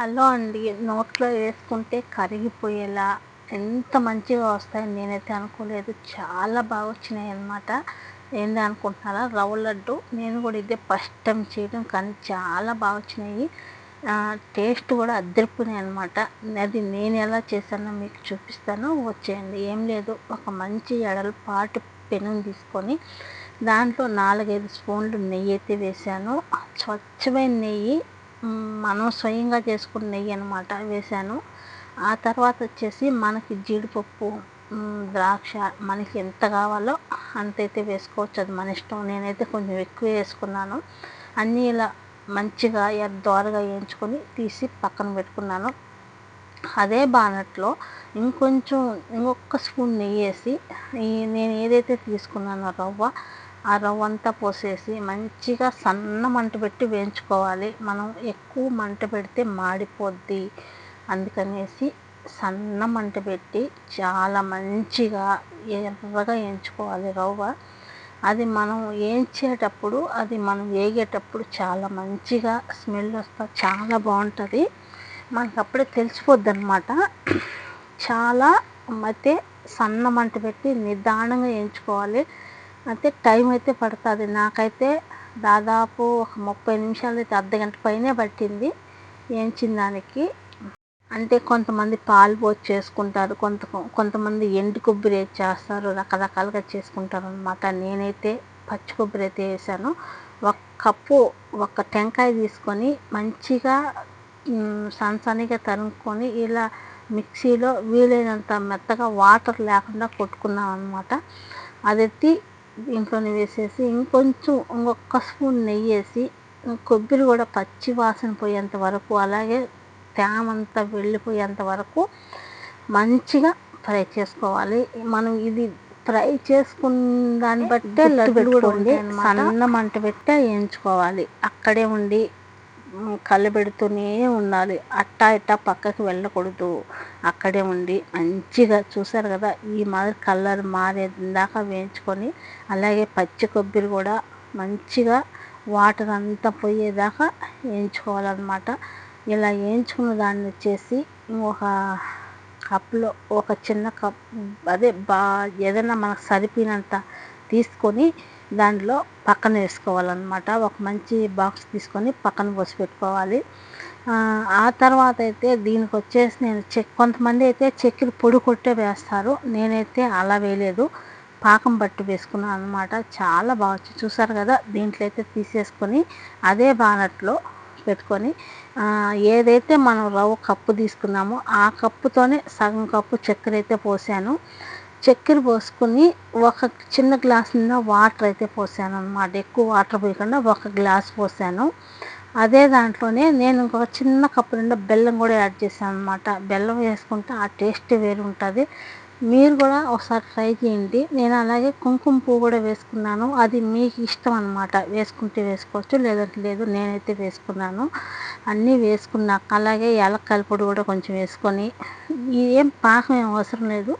Hello అండి. నోట్లో వేసుకుంటే కరిగిపోయేలా ఎంత మంచిగా వస్తాయని నేనైతే అనుకోలేదు. చాలా బాగా వచ్చినాయి అన్నమాట. ఏంది అనుకుంటున్నారా? రవ్వ లడ్డు. నేను కూడా ఇదే ఫస్ట్ టైం చేయడం, కానీ చాలా బాగా వచ్చినాయి. టేస్ట్ కూడా అద్దరిపోయినాయి అనమాట. అది నేను ఎలా చేశానో మీకు చూపిస్తాను, వచ్చేయండి. ఏం లేదు, ఒక మంచి ఎడలపాటు పెనం తీసుకొని దాంట్లో 4-5 స్పూన్లు నెయ్యి అయితే వేసాను. స్వచ్ఛమైన నెయ్యి, మనం స్వయంగా చేసుకున్న నెయ్యి అనమాట వేసాను. ఆ తర్వాత వచ్చేసి మనకి జీడిపప్పు, ద్రాక్ష మనకి ఎంత కావాలో అంతైతే వేసుకోవచ్చు, అది మన ఇష్టం. నేనైతే కొంచెం ఎక్కువ వేసుకున్నాను. అన్నీ ఇలా మంచిగా దోరగా వేయించుకొని తీసి పక్కన పెట్టుకున్నాను. అదే బాణట్లో ఇంకొక స్పూన్ నెయ్యి వేసి, నేను ఏదైతే తీసుకున్నానో ఆ రవ్వ అంతా పోసేసి మంచిగా సన్న మంట పెట్టి వేయించుకోవాలి. మనం ఎక్కువ మంట పెడితే మాడిపోద్ది, అందుకనేసి సన్న మంట పెట్టి చాలా మంచిగా ఎర్రగా వేయించుకోవాలి రవ్వ. అది మనం వేయించేటప్పుడు, అది మనం వేగేటప్పుడు చాలా మంచిగా స్మెల్ వస్తా చాలా బాగుంటుంది. మనకు అప్పుడే తెలిసిపోద్ది అనమాట. చాలా అయితే సన్న మంట పెట్టి నిదానంగా వేయించుకోవాలి. అయితే టైం అయితే పడుతుంది. నాకైతే దాదాపు ఒక 30 నిమిషాలు అయితే అర్ధగంట పైనే పట్టింది వేయించిన దానికి. అంటే కొంతమంది పాలు పోసి చేసుకుంటారు, కొంతమంది ఎండు కొబ్బరి వేసి చేస్తారు, రకరకాలుగా చేసుకుంటారు అనమాట. నేనైతే పచ్చి కొబ్బరి అయితే వేసాను. ఒక టెంకాయ తీసుకొని మంచిగా సన్నగా తరుముకొని ఇలా మిక్సీలో వీలైనంత మెత్తగా వాటర్ లేకుండా కొట్టుకున్నాం అనమాట. అది ఎత్తి దీంట్లోనే వేసేసి ఇంకొక స్పూన్ నెయ్యి వేసి, కొబ్బరి కూడా పచ్చి వాసన పోయేంత వరకు, అలాగే తేమంతా వెళ్ళిపోయేంత వరకు మంచిగా ఫ్రై చేసుకోవాలి. మనం ఇది ఫ్రై చేసుకున్న దాన్ని బట్టే లడ్డు పెట్టుకోండి. సన్న మంట పెట్టే వేయించుకోవాలి. అక్కడే ఉండి కలబెడుతూనే ఉండాలి. అట్టా ఇట్టా పక్కకి వెళ్ళకూడదు. అక్కడే ఉండి మంచిగా, చూసారు కదా, ఈ మాదిరి కలర్ మారేదాకా వేయించుకొని, అలాగే పచ్చి కొబ్బరి కూడా మంచిగా వాటర్ అంతా పోయేదాకా వేయించుకోవాలన్నమాట. ఇలా వేయించుకున్న దాన్ని వచ్చేసి ఒక కప్లో, ఒక చిన్న కప్, ఏదైనా మనకు సరిపోయినంత తీసుకొని దాంట్లో పక్కన వేసుకోవాలన్నమాట. ఒక మంచి బాక్స్ తీసుకొని పక్కన పోసి పెట్టుకోవాలి. ఆ తర్వాత అయితే దీనికి వచ్చేసి నేను కొంతమంది అయితే చక్కెర పొడి కొట్టే వేస్తారు. నేనైతే అలా వేయలేదు, పాకం పట్టి వేసుకున్నాను అనమాట. చాలా బాగా వచ్చి, చూసారు కదా. దీంట్లో అయితే తీసేసుకొని అదే బాణట్లో పెట్టుకొని, ఏదైతే మనం రవ్వ కప్పు తీసుకున్నామో ఆ కప్పుతోనే సగం కప్పు చక్కెర అయితే పోసాను. చక్కెర పోసుకొని ఒక చిన్న గ్లాస్ నిండా వాటర్ అయితే పోసాను అనమాట. ఎక్కువ వాటర్ పోయకుండా ఒక గ్లాస్ పోసాను. అదే దాంట్లోనే నేను ఇంకొక చిన్న కప్పు నిండా బెల్లం కూడా యాడ్ చేశాను అనమాట. బెల్లం వేసుకుంటే ఆ టేస్ట్ వేరు ఉంటుంది. మీరు కూడా ఒకసారి ట్రై చేయండి. నేను అలాగే కుంకుమ పువ్వు కూడా వేసుకున్నాను. అది మీకు ఇష్టం అనమాట, వేసుకుంటే వేసుకోవచ్చు, లేదంటే లేదు. నేనైతే వేసుకున్నాను. అన్నీ వేసుకున్నాక అలాగే యాలక్కాయల పొడి కూడా కొంచెం వేసుకొని, ఏం పాకం ఏం అవసరం లేదు,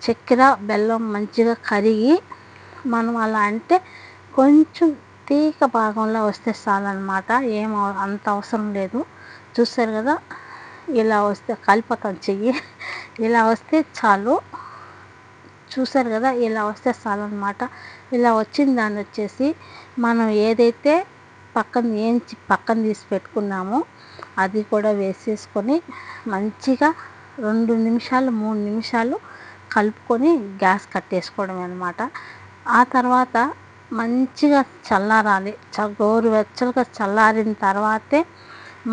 చక్కెర బెల్లం మంచిగా కరిగి మనం అలా అంటే కొంచెం తీగ భాగంలో వస్తే చాలన్నమాట. ఏం అంత అవసరం లేదు. చూస్తారు కదా, ఇలా వస్తే కలిపోతాను చెయ్యి, ఇలా వస్తే చాలు. చూసారు కదా, ఇలా వస్తే చాలు అనమాట. ఇలా వచ్చిన దాన్ని వచ్చేసి మనం ఏదైతే పక్కన తీసి పెట్టుకున్నామో అది కూడా వేసేసుకొని మంచిగా 2 నిమిషాలు 3 నిమిషాలు కలుపుకొని గ్యాస్ కట్టేసుకోవడం అనమాట. ఆ తర్వాత మంచిగా చల్లారాలి. గోరువెచ్చలుగా చల్లారిన తర్వాతే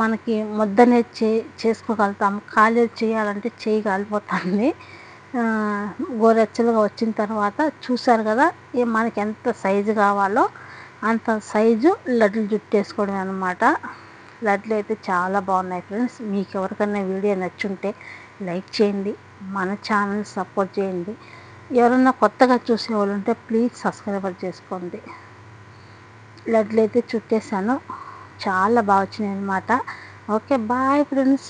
మనకి ముద్దనే చేసుకోగలుగుతాము. కాలేదు చేయాలంటే చేయి కాలిపోతుంది. గోరెచ్చలుగా వచ్చిన తర్వాత చూసారు కదా, మనకి ఎంత సైజు కావాలో అంత సైజు లడ్డులు చుట్టేసుకోవడం అనమాట. లడ్లు అయితే చాలా బాగున్నాయి ఫ్రెండ్స్. మీకు ఎవరికైనా వీడియో నచ్చుంటే లైక్ చేయండి, మన ఛానల్ సపోర్ట్ చేయండి. ఎవరన్నా కొత్తగా చూసేవాళ్ళు ఉంటే ప్లీజ్ సబ్స్క్రైబ్ చేసుకోండి. లడ్లు అయితే చుట్టేసాను, చాలా బాగా వచ్చినాయి అనమాట. Okay, bye friends.